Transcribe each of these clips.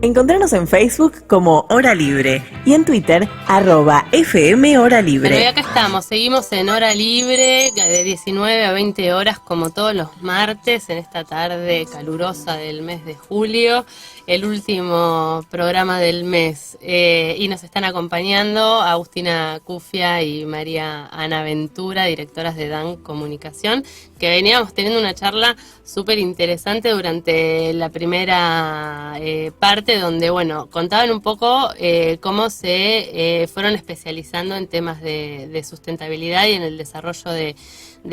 Encontranos en Facebook como Hora Libre y en Twitter @FM Hora Libre. Bueno, y acá estamos, seguimos en Hora Libre de 19 a 20 horas como todos los martes en esta tarde calurosa del mes de julio, el último programa del mes. Y nos están acompañando Agustina Cufia y María Ana Ventura, directoras de DAN Comunicación, que veníamos teniendo una charla súper interesante durante la primera parte donde, bueno, contaban un poco cómo se fueron especializando en temas de sustentabilidad y en el desarrollo de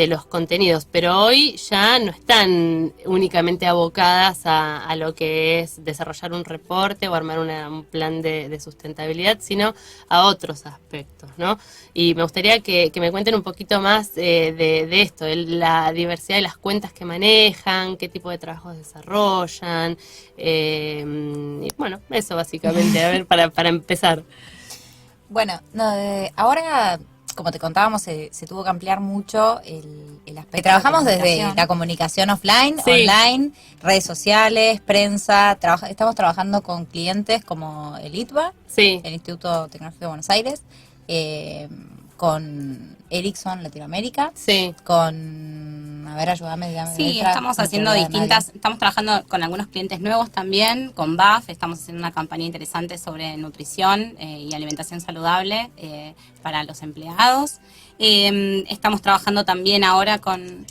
los contenidos, pero hoy ya no están únicamente abocadas a lo que es desarrollar un reporte o armar un plan de sustentabilidad, sino a otros aspectos, ¿no? Y me gustaría que me cuenten un poquito más de esto, de la diversidad de las cuentas que manejan, qué tipo de trabajos desarrollan, y bueno, eso básicamente, a ver, para empezar. Bueno, no, ahora, como te contábamos, se tuvo que ampliar mucho el aspecto. Trabajamos desde la comunicación offline, Sí. online, redes sociales, prensa. Estamos trabajando con clientes como el ITBA, Sí. el Instituto Tecnológico de Buenos Aires, con Ericsson Latinoamérica, Sí. con, a ver, ayúdame, dígame. Sí, estamos haciendo estamos trabajando con algunos clientes nuevos también, con BAF, estamos haciendo una campaña interesante sobre nutrición y alimentación saludable para los empleados. Estamos trabajando también ahora con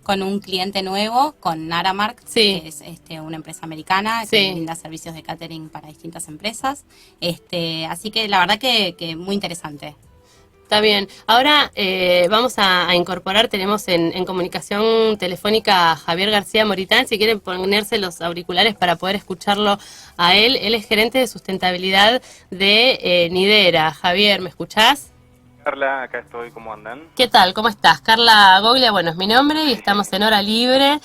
un cliente nuevo, con Aramark, Sí. que es una empresa americana Sí. que brinda servicios de catering para distintas empresas. Así que la verdad que muy interesante. Está bien. Ahora vamos a incorporar, tenemos en comunicación telefónica a Javier García Moritán, si quieren ponerse los auriculares para poder escucharlo a él. Él es gerente de sustentabilidad de Nidera. Javier, ¿me escuchás? Carla, acá estoy, ¿cómo andan? ¿Qué tal? ¿Cómo estás? Carla Goglia, bueno, es mi nombre y estamos en Hora Libre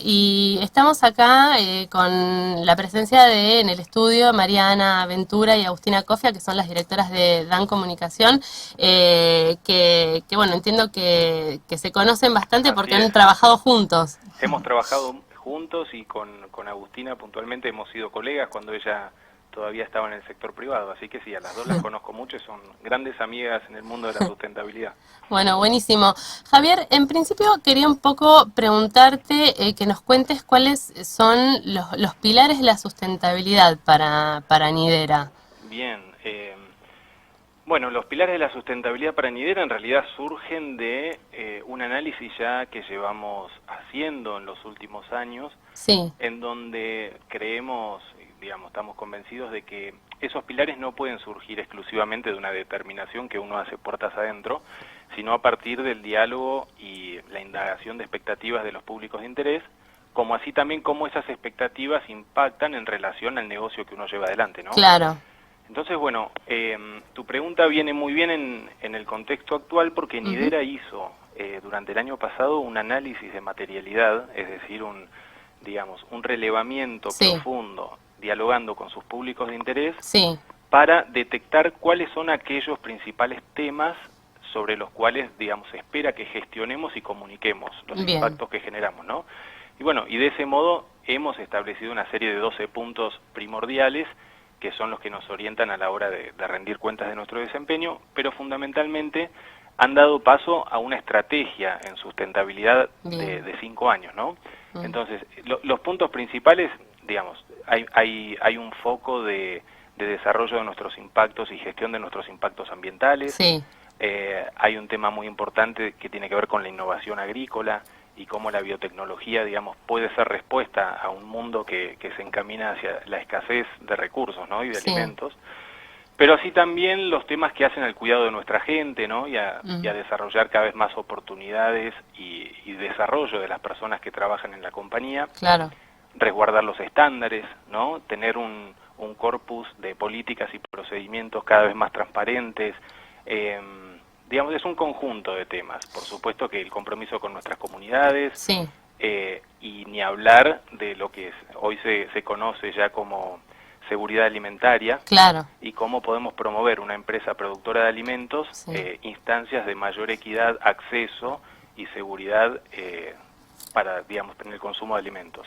y estamos acá con la presencia en el estudio Mariana Ventura y Agustina Cofia, que son las directoras de DAN Comunicación, que bueno, entiendo que se conocen bastante porque han trabajado juntos. Hemos trabajado juntos y con Agustina puntualmente hemos sido colegas cuando ella todavía estaba en el sector privado, así que sí, a las dos las conozco mucho y son grandes amigas en el mundo de la sustentabilidad. Bueno, buenísimo. Javier, en principio quería un poco preguntarte que nos cuentes cuáles son los pilares de la sustentabilidad para Nidera. Bien, bueno, los pilares de la sustentabilidad para Nidera en realidad surgen de un análisis ya que llevamos haciendo en los últimos años, Sí. en donde creemos, digamos, estamos convencidos de que esos pilares no pueden surgir exclusivamente de una determinación que uno hace puertas adentro, sino a partir del diálogo y la indagación de expectativas de los públicos de interés, como así también cómo esas expectativas impactan en relación al negocio que uno lleva adelante, ¿no? Claro. Entonces, bueno, tu pregunta viene muy bien en el contexto actual porque Nidera hizo durante el año pasado un análisis de materialidad, es decir, un relevamiento Sí. profundo, dialogando con sus públicos de interés, Sí. para detectar cuáles son aquellos principales temas sobre los cuales, digamos, se espera que gestionemos y comuniquemos los Bien. impactos que generamos, ¿no? Y bueno, y de ese modo hemos establecido una serie de 12 puntos primordiales que son los que nos orientan a la hora de rendir cuentas de nuestro desempeño, pero fundamentalmente han dado paso a una estrategia en sustentabilidad de 5 años, ¿no? Entonces, los puntos principales, digamos, hay un foco de desarrollo de nuestros impactos y gestión de nuestros impactos ambientales. Sí. Hay un tema muy importante que tiene que ver con la innovación agrícola y cómo la biotecnología, digamos, puede ser respuesta a un mundo que se encamina hacia la escasez de recursos, ¿no? Y de alimentos. Pero así también los temas que hacen al cuidado de nuestra gente, ¿no? Y a desarrollar cada vez más oportunidades y desarrollo de las personas que trabajan en la compañía. Claro. Resguardar los estándares, ¿no? Tener un corpus de políticas y procedimientos cada vez más transparentes. Digamos, es un conjunto de temas. Por supuesto que el compromiso con nuestras comunidades, Sí. Y ni hablar de lo que hoy se conoce ya como seguridad alimentaria. Claro. Y cómo podemos promover una empresa productora de alimentos, Sí. Instancias de mayor equidad, acceso y seguridad para, digamos, en el consumo de alimentos.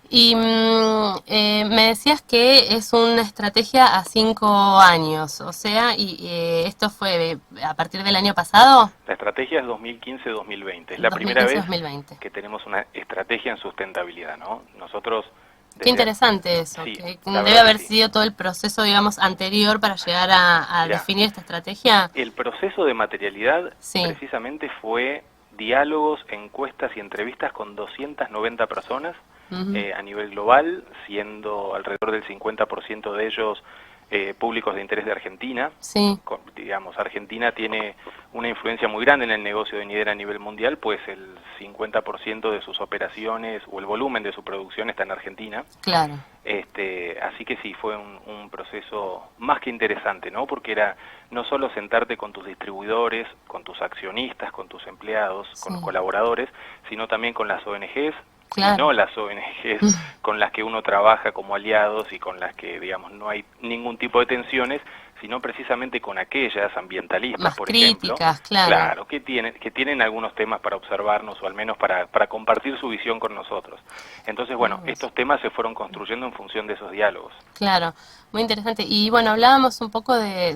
Y me decías que es una estrategia a 5 años, o sea, esto fue a partir del año pasado. La estrategia es 2015-2020. Es la primera vez 2015-2020. que tenemos una estrategia en sustentabilidad, ¿no? Nosotros... Qué interesante eso, Sí, que la debe verdad haber que sí. sido todo el proceso, digamos, anterior para llegar a Mirá, definir esta estrategia. el proceso de materialidad Sí. precisamente fue diálogos, encuestas y entrevistas con 290 personas a nivel global, siendo alrededor del 50% de ellos públicos de interés de Argentina. Sí. Digamos, Argentina tiene una influencia muy grande en el negocio de Nidera a nivel mundial, pues el 50% de sus operaciones o el volumen de su producción está en Argentina. Claro. Así que sí, fue un proceso más que interesante, ¿no? Porque era no solo sentarte con tus distribuidores, con tus accionistas, con tus empleados, con los colaboradores, sino también con las ONGs, Claro. y no las ONGs con las que uno trabaja como aliados y con las que, digamos, no hay ningún tipo de tensiones, sino precisamente con aquellas ambientalistas, Más por críticas, ejemplo, claro. que tienen algunos temas para observarnos o al menos para compartir su visión con nosotros. Entonces, bueno, estos temas se fueron construyendo en función de esos diálogos. Claro, muy interesante. Y bueno, hablábamos un poco de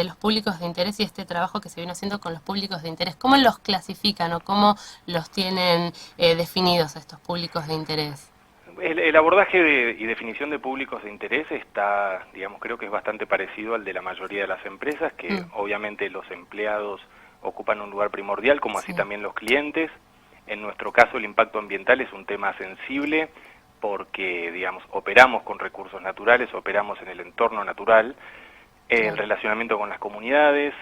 los públicos de interés y este trabajo que se viene haciendo con los públicos de interés. ¿Cómo los clasifican o cómo los tienen definidos estos públicos de interés? El abordaje y definición de públicos de interés está, digamos, creo que es bastante parecido al de la mayoría de las empresas, que obviamente los empleados ocupan un lugar primordial, como así también los clientes. En nuestro caso el impacto ambiental es un tema sensible porque, digamos, operamos con recursos naturales, operamos en el entorno natural, el relacionamiento con las comunidades,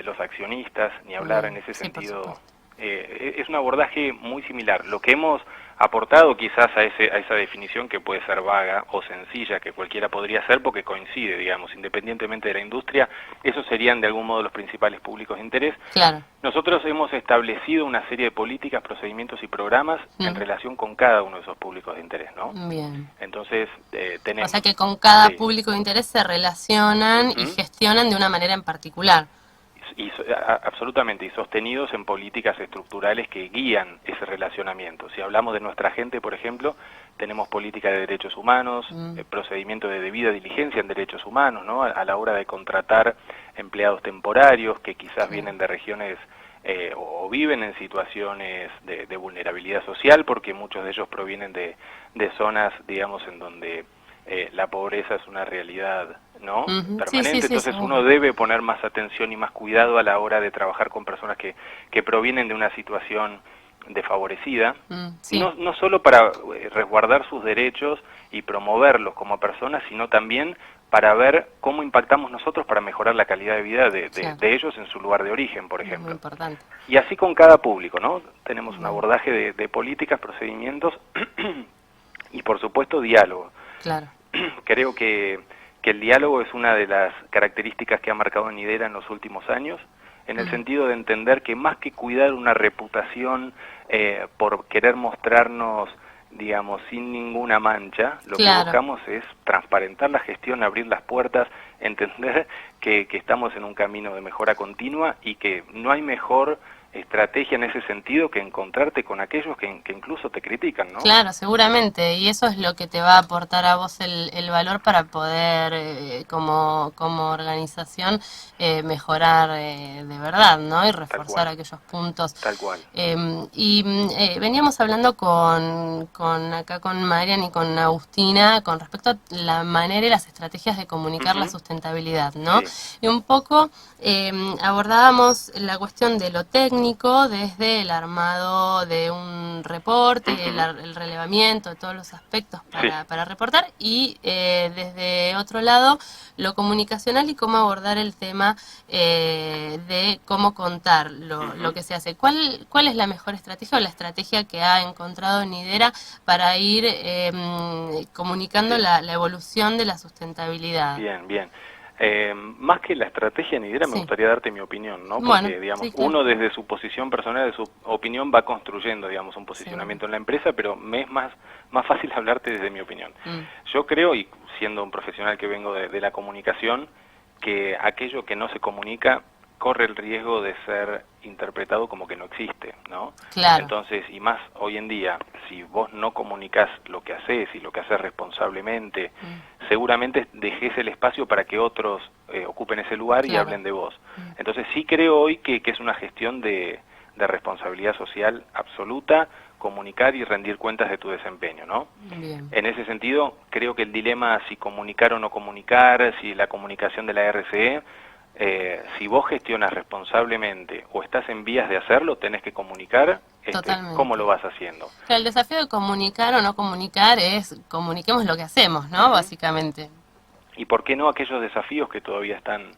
los accionistas, ni hablar en ese sentido. Es un abordaje muy similar. Lo que hemos aportado quizás a esa definición que puede ser vaga o sencilla, que cualquiera podría hacer porque coincide, digamos, independientemente de la industria, esos serían de algún modo los principales públicos de interés. Claro. Nosotros hemos establecido una serie de políticas, procedimientos y programas en relación con cada uno de esos públicos de interés, ¿no? Bien. Entonces, tenemos... O sea que con cada público de interés se relacionan y gestionan de una manera en particular. Absolutamente, y sostenidos en políticas estructurales que guían ese relacionamiento. Si hablamos de nuestra gente, por ejemplo, tenemos política de derechos humanos, procedimiento de debida diligencia en derechos humanos, ¿no? A la hora de contratar empleados temporarios que quizás vienen de regiones o viven en situaciones de vulnerabilidad social, porque muchos de ellos provienen de zonas, digamos, en donde la pobreza es una realidad, ¿no? Permanente. Entonces uno debe poner más atención y más cuidado a la hora de trabajar con personas que provienen de una situación desfavorecida, no solo para resguardar sus derechos y promoverlos como personas, sino también para ver cómo impactamos nosotros para mejorar la calidad de vida de ellos en su lugar de origen, por ejemplo. Muy importante. Y así con cada público, ¿no? Tenemos un abordaje de políticas, procedimientos y por supuesto diálogo. Claro. Creo que el diálogo es una de las características que ha marcado Nidera en los últimos años, en el sentido de entender que más que cuidar una reputación por querer mostrarnos, digamos, sin ninguna mancha, lo que buscamos es transparentar la gestión, abrir las puertas, entender que estamos en un camino de mejora continua y que no hay mejor estrategia en ese sentido que encontrarte con aquellos que incluso te critican, ¿no? Claro, seguramente, y eso es lo que te va a aportar a vos el valor para poder, como organización, mejorar de verdad, ¿no? Y reforzar aquellos puntos. Tal cual. Veníamos hablando acá con Marian y con Agustina con respecto a la manera y las estrategias de comunicar la sustentabilidad, ¿no? Sí. Y un poco abordábamos la cuestión de lo técnico, desde el armado de un reporte, el relevamiento de todos los aspectos para reportar, y desde otro lado lo comunicacional y cómo abordar el tema de cómo contar lo que se hace. ¿Cuál es la mejor estrategia o la estrategia que ha encontrado Nidera para ir comunicando la evolución de la sustentabilidad? Bien. Más que la estrategia Nidera, me gustaría darte mi opinión, ¿no? Porque, Bueno, digamos, uno desde su posición personal, de su opinión, va construyendo, digamos, un posicionamiento en la empresa, pero me es más fácil hablarte desde mi opinión. Yo creo, y siendo un profesional que vengo de la comunicación, que aquello que no se comunica corre el riesgo de ser interpretado como que no existe, ¿no? Claro. Entonces, y más hoy en día, si vos no comunicás lo que haces y lo que haces responsablemente, seguramente dejes el espacio para que otros ocupen ese lugar y hablen de vos. Entonces sí creo hoy que es una gestión de responsabilidad social absoluta, comunicar y rendir cuentas de tu desempeño, ¿no? Bien. En ese sentido, creo que el dilema si comunicar o no comunicar, si la comunicación de la RCE, si vos gestionas responsablemente o estás en vías de hacerlo, tenés que comunicar cómo lo vas haciendo. O sea, el desafío de comunicar o no comunicar es comuniquemos lo que hacemos, ¿no? Básicamente. Y por qué no aquellos desafíos que todavía están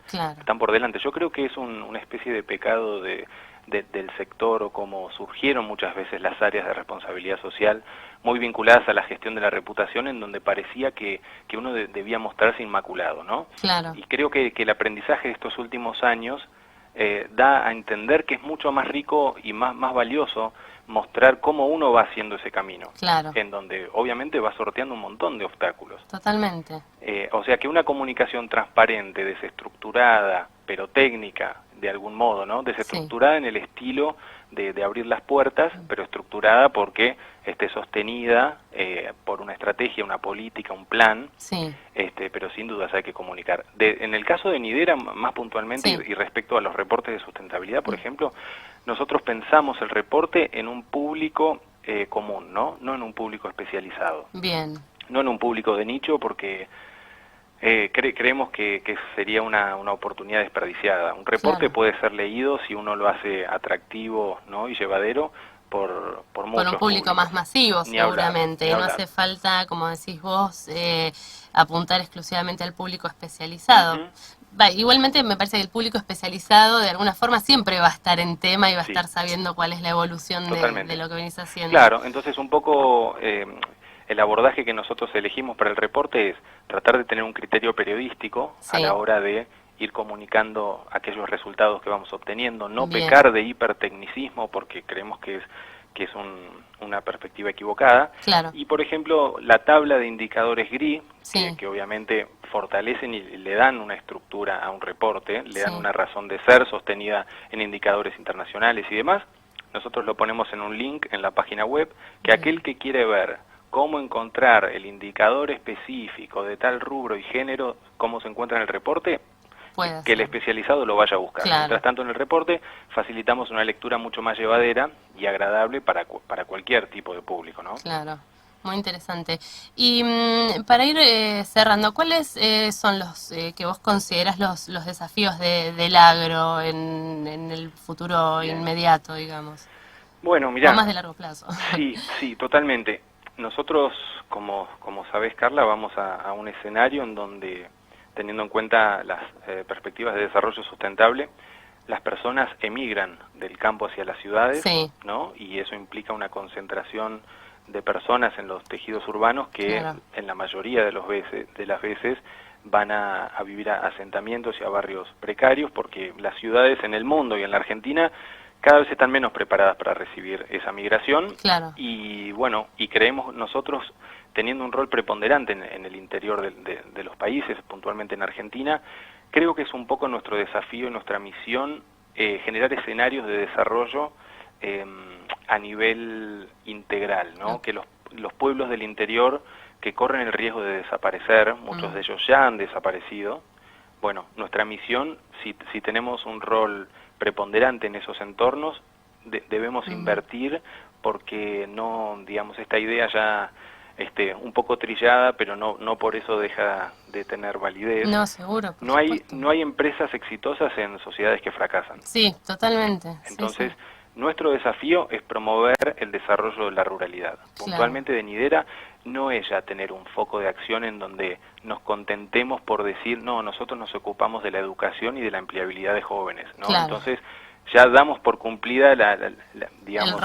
por delante. Yo creo que es una especie de pecado del sector, o como surgieron muchas veces las áreas de responsabilidad social muy vinculadas a la gestión de la reputación, en donde parecía que uno debía mostrarse inmaculado, ¿no? Claro. Y creo que el aprendizaje de estos últimos años da a entender que es mucho más rico y más valioso mostrar cómo uno va haciendo ese camino, claro, en donde obviamente va sorteando un montón de obstáculos. Totalmente. O sea que una comunicación transparente, desestructurada, pero técnica, de algún modo, ¿no? Desestructurada en el estilo de abrir las puertas, pero estructurada porque esté sostenida por una estrategia, una política, un plan, pero sin dudas hay que comunicar. En el caso de Nidera, más puntualmente, y respecto a los reportes de sustentabilidad, por ejemplo, nosotros pensamos el reporte en un público común, ¿no? No en un público especializado. Bien. No en un público de nicho, porque creemos que sería una oportunidad desperdiciada. Un reporte puede ser leído si uno lo hace atractivo, ¿no? Y llevadero por muchos un público más masivo, seguramente. No hace falta, como decís vos, apuntar exclusivamente al público especializado. Igualmente me parece que el público especializado de alguna forma siempre va a estar en tema y va a estar sabiendo cuál es la evolución de lo que venís haciendo. Claro, entonces un poco el abordaje que nosotros elegimos para el reporte es tratar de tener un criterio periodístico a la hora de ir comunicando aquellos resultados que vamos obteniendo, no pecar de hipertecnicismo, porque creemos que es una perspectiva equivocada. Claro. Y por ejemplo, la tabla de indicadores GRI, que obviamente fortalecen y le dan una estructura a un reporte, le dan una razón de ser sostenida en indicadores internacionales y demás. Nosotros lo ponemos en un link en la página web, que aquel que quiere ver cómo encontrar el indicador específico de tal rubro y género, cómo se encuentra en el reporte, que el especializado lo vaya a buscar. Claro. Mientras tanto, en el reporte facilitamos una lectura mucho más llevadera y agradable para cualquier tipo de público, ¿no? Claro, muy interesante. Y para ir cerrando, ¿cuáles son los que vos considerás los desafíos del agro en el futuro inmediato, digamos? Bueno, mirá. O más de largo plazo. Sí, totalmente. Nosotros, como sabés, Carla, vamos a un escenario en donde, teniendo en cuenta las perspectivas de desarrollo sustentable, las personas emigran del campo hacia las ciudades, ¿no? Y eso implica una concentración de personas en los tejidos urbanos que en la mayoría de las veces van a vivir a asentamientos y a barrios precarios, porque las ciudades en el mundo y en la Argentina cada vez están menos preparadas para recibir esa migración. Claro. Y bueno, y creemos nosotros, teniendo un rol preponderante en el interior de los países, puntualmente en Argentina, creo que es un poco nuestro desafío y nuestra misión generar escenarios de desarrollo a nivel integral, ¿no? Que los pueblos del interior que corren el riesgo de desaparecer, muchos de ellos ya han desaparecido. Bueno, nuestra misión, si tenemos un rol preponderante en esos entornos, debemos invertir, porque no, digamos, esta idea ya un poco trillada, pero no por eso deja de tener validez. No, seguro. No hay empresas exitosas en sociedades que fracasan. Sí, totalmente. Entonces, nuestro desafío es promover el desarrollo de la ruralidad. Puntualmente de Nidera, no es ya tener un foco de acción en donde nos contentemos por decir, no, nosotros nos ocupamos de la educación y de la empleabilidad de jóvenes, ¿no? Entonces, ya damos por cumplida digamos,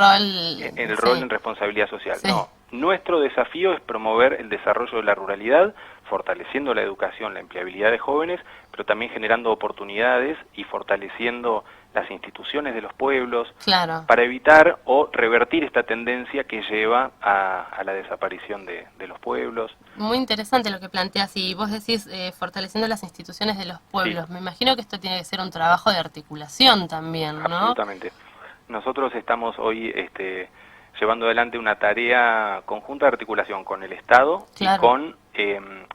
el rol en responsabilidad social. No, nuestro desafío es promover el desarrollo de la ruralidad, fortaleciendo la educación, la empleabilidad de jóvenes, pero también generando oportunidades y fortaleciendo las instituciones de los pueblos, Claro. para evitar o revertir esta tendencia que lleva a la desaparición de los pueblos. Muy interesante lo que planteas, y vos decís fortaleciendo las instituciones de los pueblos. Sí. Me imagino que esto tiene que ser un trabajo de articulación también, ¿no? Absolutamente. Nosotros estamos hoy llevando adelante una tarea conjunta de articulación con el Estado Claro. y con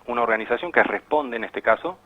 una organización que Responde, en este caso.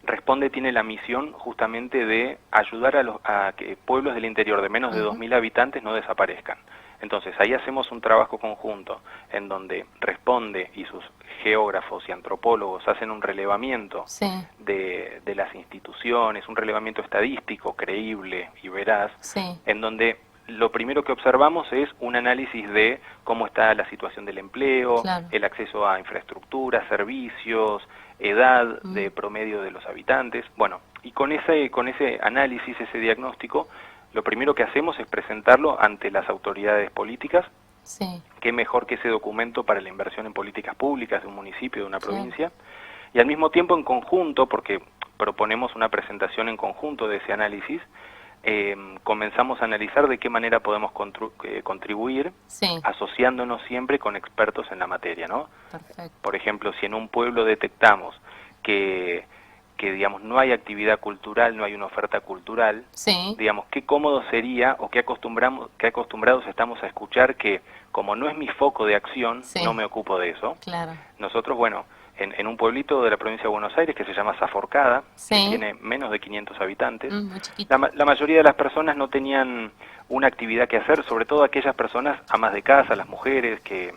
Responde tiene la misión justamente de ayudar a que pueblos del interior de menos de 2.000 habitantes no desaparezcan. Entonces, ahí hacemos un trabajo conjunto en donde Responde y sus geógrafos y antropólogos hacen un relevamiento Sí, de las instituciones, un relevamiento estadístico creíble y veraz, sí, en donde lo primero que observamos es un análisis de cómo está la situación del empleo, Claro. el acceso a infraestructura, servicios, edad de promedio de los habitantes. Bueno, y con ese análisis, ese diagnóstico, lo primero que hacemos es presentarlo ante las autoridades políticas. sí, Qué mejor que ese documento para la inversión en políticas públicas de un municipio, de una Claro. provincia, y al mismo tiempo en conjunto, porque proponemos una presentación en conjunto de ese análisis, comenzamos a analizar de qué manera podemos contribuir, sí, asociándonos siempre con expertos en la materia, ¿no? perfecto. Por ejemplo, si en un pueblo detectamos que digamos no hay actividad cultural, no hay una oferta cultural, Sí, digamos, qué cómodo sería o qué acostumbrados estamos a escuchar que como no es mi foco de acción, Sí. no me ocupo de eso. claro. Nosotros, bueno, en un pueblito de la provincia de Buenos Aires que se llama Zaforcada, Sí. que tiene menos de 500 habitantes, Muy chiquito. la mayoría de las personas no tenían una actividad que hacer, sobre todo aquellas personas amas de casa, las mujeres que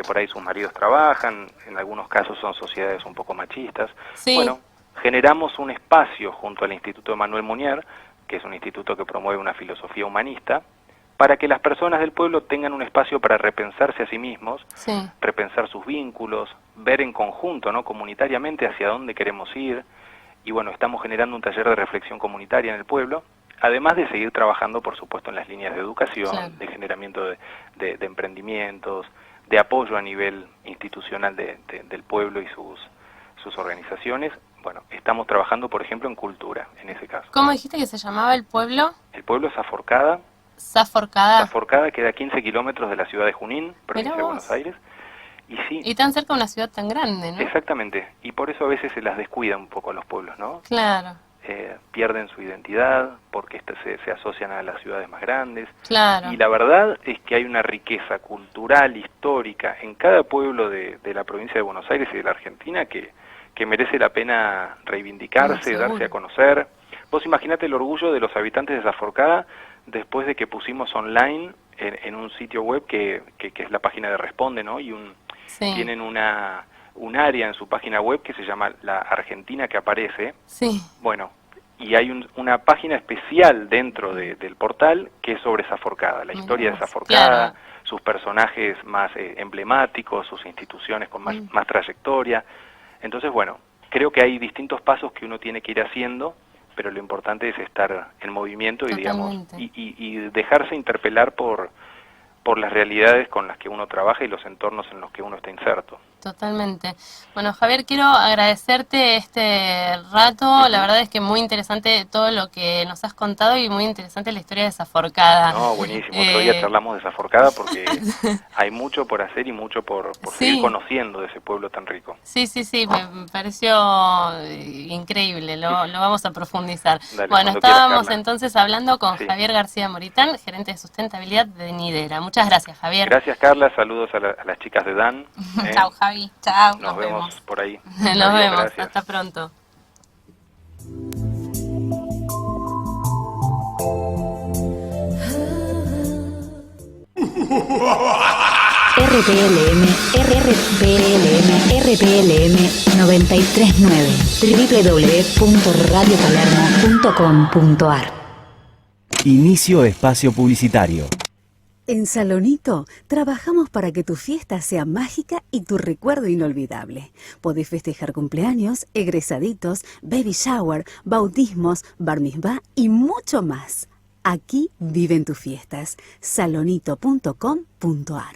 por ahí sus maridos trabajan, en algunos casos son sociedades un poco machistas. Sí. Bueno, generamos un espacio junto al Instituto Manuel Munier, que es un instituto que promueve una filosofía humanista, para que las personas del pueblo tengan un espacio para repensarse a sí mismos, Sí, repensar sus vínculos, ver en conjunto, ¿no?, comunitariamente hacia dónde queremos ir. Y bueno, estamos generando un taller de reflexión comunitaria en el pueblo, además de seguir trabajando, por supuesto, en las líneas de educación, Claro. de generamiento de emprendimientos, de apoyo a nivel institucional del pueblo y sus organizaciones. Bueno, estamos trabajando, por ejemplo, en cultura, en ese caso. ¿Cómo dijiste que se llamaba el pueblo? El pueblo es Zaforcada. Zaforcada. Zaforcada queda a 15 kilómetros de la ciudad de Junín, provincia de vos. Buenos Aires. Y sí, Y tan cerca de una ciudad tan grande, ¿no? exactamente. Y por eso a veces se las descuida un poco a los pueblos, ¿no? Claro, Pierden su identidad porque se asocian a las ciudades más grandes. claro. Y la verdad es que hay una riqueza cultural, histórica, en cada pueblo de la provincia de Buenos Aires y de la Argentina que merece la pena reivindicarse, Seguro. darse a conocer. Vos imaginate el orgullo de los habitantes de Zaforcada después de que pusimos online en un sitio web que es la página de Responde, ¿no? Y Sí, tienen un área en su página web que se llama La Argentina que aparece. sí, Bueno, y hay una página especial dentro del portal que es sobre Zaforcada, la Mirá historia de vos, Zaforcada, claro. sus personajes más emblemáticos, sus instituciones con más trayectoria. Entonces, bueno, creo que hay distintos pasos que uno tiene que ir haciendo, pero lo importante es estar en movimiento y, digamos, Totalmente. y dejarse interpelar por las realidades con las que uno trabaja y los entornos en los que uno está inserto. totalmente. Bueno, Javier, quiero agradecerte este rato. La verdad es que muy interesante todo lo que nos has contado y muy interesante la historia de Zaforcada. No, buenísimo. Otro día charlamos de Zaforcada porque hay mucho por hacer y mucho por Sí. seguir conociendo de ese pueblo tan rico. Sí, me pareció increíble, lo vamos a profundizar. Dale, Bueno, cuando quieras, estábamos Carla. entonces hablando con Sí. Javier García Moritán, gerente de sustentabilidad de Nidera. Muchas gracias, Javier. Gracias, Carla. Saludos a las chicas de Dan. Chao, Javi. Chao. Nos vemos por ahí. Nos Adiós, vemos, gracias. hasta pronto. RPLM, RPLM 939 www.radiopalermo.com.ar. Inicio espacio publicitario. En Salonito trabajamos para que tu fiesta sea mágica y tu recuerdo inolvidable. Podés festejar cumpleaños, egresaditos, baby shower, bautismos, bar mitzvah y mucho más. Aquí viven tus fiestas. Salonito.com.ar.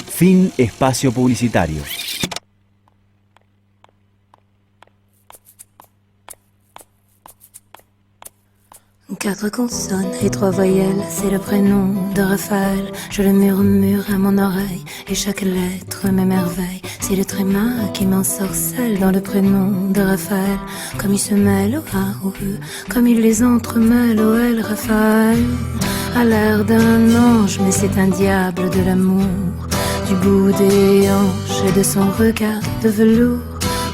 Fin espacio publicitario. 4 consonnes et 3 voyelles, c'est le prénom de Raphaël. Je le murmure à mon oreille et chaque lettre m'émerveille. C'est le tréma qui m'ensorcelle dans le prénom de Raphaël. Comme il se mêle au A, au E, comme il les entremêle au L. Raphaël a l'air d'un ange, mais c'est un diable de l'amour. Du bout des hanches et de son regard de velours.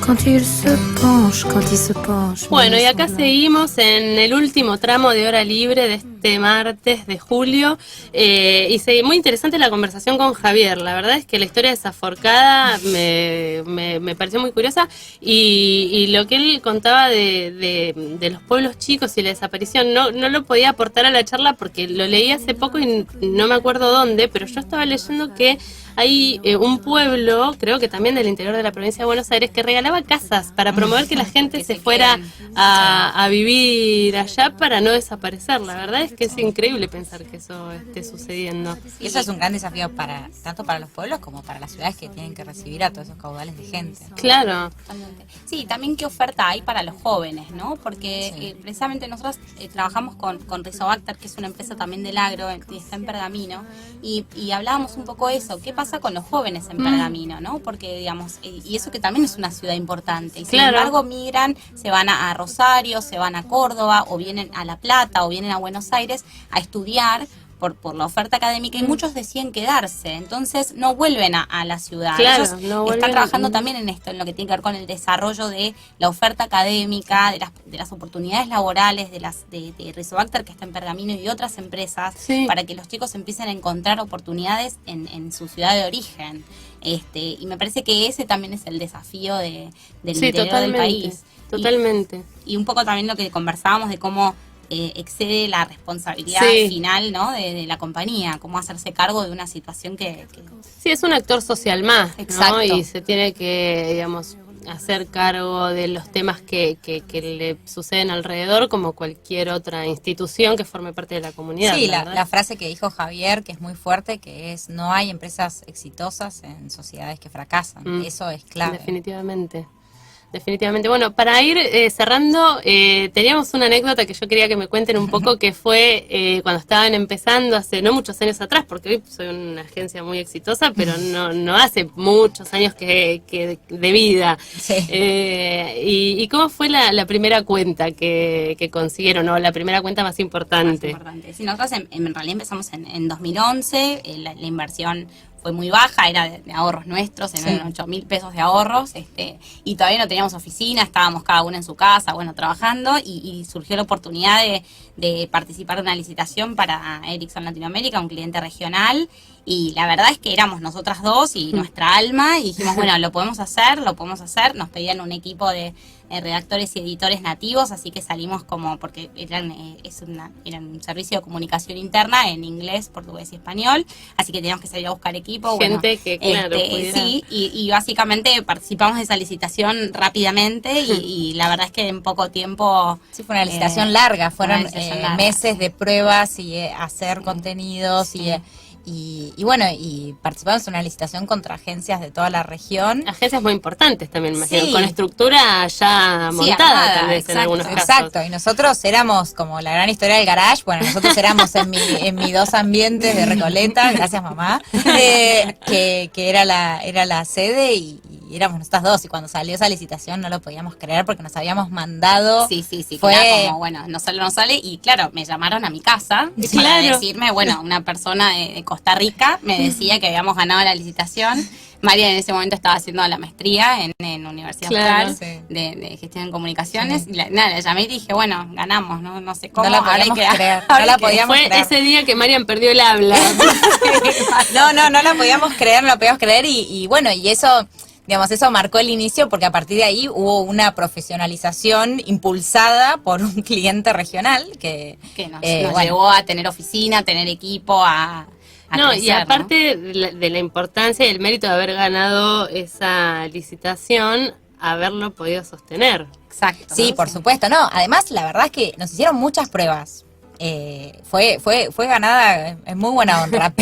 Quand il se penche. Bueno, y acá seguimos en el último tramo de Hora Libre de este martes de julio. Muy interesante la conversación con Javier. La verdad es que la historia de Saforcada me pareció muy curiosa. Y lo que él contaba de los pueblos chicos y la desaparición, no lo podía aportar a la charla porque lo leí hace poco y no me acuerdo dónde, pero yo estaba leyendo que hay un pueblo, creo que también del interior de la provincia de Buenos Aires, que regalaba casas para promover que la gente se fuera a vivir allá para no desaparecer. La verdad es que es increíble pensar que eso esté sucediendo. Y eso es un gran desafío tanto para los pueblos como para las ciudades que tienen que recibir a todos esos caudales de gente. Claro. Sí, también qué oferta hay para los jóvenes, ¿no? Porque precisamente nosotros trabajamos con Rizobacter, que es una empresa también del agro, que está en Pergamino, y hablábamos un poco de eso. ¿Qué pasa con los jóvenes en Pergamino, no? Porque, digamos, y eso que también es una ciudad importante. Y sin embargo, migran, se van a Rosario, se van a Córdoba, o vienen a La Plata, o vienen a Buenos Aires a estudiar por la oferta académica, y muchos deciden quedarse, entonces no vuelven a la ciudad. Claro, ellos están trabajando también en esto, en lo que tiene que ver con el desarrollo de la oferta académica, de las oportunidades laborales, de Rizobacter, que está en Pergamino, y otras empresas, para que los chicos empiecen a encontrar oportunidades en su ciudad de origen. Y me parece que ese también es el desafío del interior del país. Totalmente. Y un poco también lo que conversábamos de cómo excede la responsabilidad final, ¿no? de la compañía, cómo hacerse cargo de una situación que... Sí, es un actor social más, exacto, ¿no? Y se tiene que, digamos, hacer cargo de los temas que le suceden alrededor, como cualquier otra institución que forme parte de la comunidad. Sí, la frase que dijo Javier, que es muy fuerte, que es: no hay empresas exitosas en sociedades que fracasan. Eso es clave. Definitivamente. Bueno, para ir cerrando, teníamos una anécdota que yo quería que me cuenten un poco, que fue cuando estaban empezando hace no muchos años atrás, porque hoy soy una agencia muy exitosa, pero no hace muchos años que de vida. Sí. ¿Y cómo fue la primera cuenta que consiguieron, o la primera cuenta más importante? Sí, nosotros en realidad empezamos en 2011, la inversión fue muy baja, era de ahorros nuestros, eran 8.000 pesos de ahorros, y todavía no teníamos oficina, estábamos cada uno en su casa, trabajando, y surgió la oportunidad de participar de una licitación para Ericsson Latinoamérica, un cliente regional, y la verdad es que éramos nosotras dos y nuestra alma, y dijimos, bueno, lo podemos hacer, nos pedían un equipo de redactores y editores nativos, así que salimos porque eran un servicio de comunicación interna en inglés, portugués y español, así que teníamos que salir a buscar equipo. Gente que, claro, sí, y básicamente participamos de esa licitación rápidamente, y la verdad es que en poco tiempo... Sí, fue una licitación larga, fueron meses de pruebas y hacer contenidos y bueno, y participamos en una licitación contra agencias de toda la región. Agencias muy importantes también, me imagino, con estructura ya montada, armada, tal vez, en algunos casos. Exacto, y nosotros éramos como la gran historia del garage. Bueno, nosotros éramos en mi dos ambientes de Recoleta, gracias mamá, que era la sede, y éramos nosotras dos, y cuando salió esa licitación no lo podíamos creer porque nos habíamos mandado. Sí, fue como, bueno, no sale, y claro, me llamaron a mi casa para decirme, una persona de Costa Rica me decía que habíamos ganado la licitación. María en ese momento estaba haciendo la maestría en Universidad Austral de Gestión en Comunicaciones, y la llamé y dije, bueno, ganamos, no sé cómo. No la podíamos creer. No la podíamos creer. Fue ese día que Marian perdió el habla. No la podíamos creer, y bueno, y eso... Digamos, eso marcó el inicio, porque a partir de ahí hubo una profesionalización impulsada por un cliente regional que nos llevó a tener oficina, a tener equipo, a crecer, y aparte de la importancia y el mérito de haber ganado esa licitación, haberlo podido sostener. Exacto. Sí, por supuesto. No, además, la verdad es que nos hicieron muchas pruebas. Fue ganada en muy buena honra,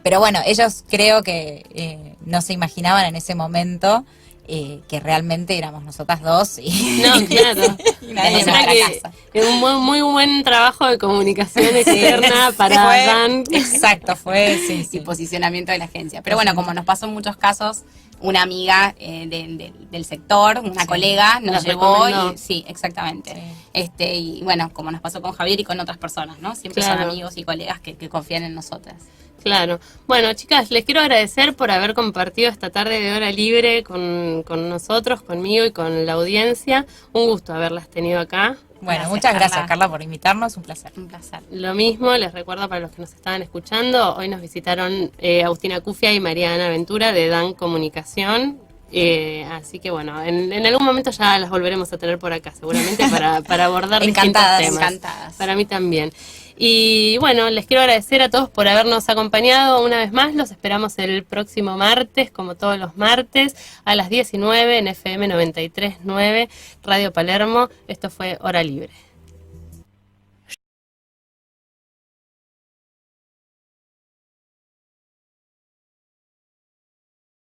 pero bueno, ellos creo que no se imaginaban en ese momento que realmente éramos nosotras dos y, No, claro. y nadie O sea más. que un muy buen trabajo de comunicación externa para Fue- Dan. Exacto, fue, sí, y sí. posicionamiento de la agencia. Pero bueno, como nos pasó en muchos casos, una amiga del sector, una Sí. colega, nos Las llevó recomendó. y sí, exactamente. Sí. Y bueno, como nos pasó con Javier y con otras personas, ¿no? Siempre son Claro. amigos y colegas que confían en nosotras. Claro. Bueno, chicas, les quiero agradecer por haber compartido esta tarde de hora libre con nosotros, conmigo y con la audiencia. Un gusto haberlas tenido acá. Bueno, Gracias, muchas gracias, Carla. Carla, por invitarnos, un placer. Un placer. Lo mismo, les recuerdo para los que nos estaban escuchando, hoy nos visitaron Agustina Cufia y Mariana Ventura de Dan Comunicación. Así que bueno, en algún momento ya las volveremos a tener por acá, seguramente para abordar Encantadas, distintos temas. encantadas. Para mí también. Y bueno, les quiero agradecer a todos por habernos acompañado una vez más. Los esperamos el próximo martes, como todos los martes, a las 19 en FM 93.9, Radio Palermo. Esto fue Hora Libre.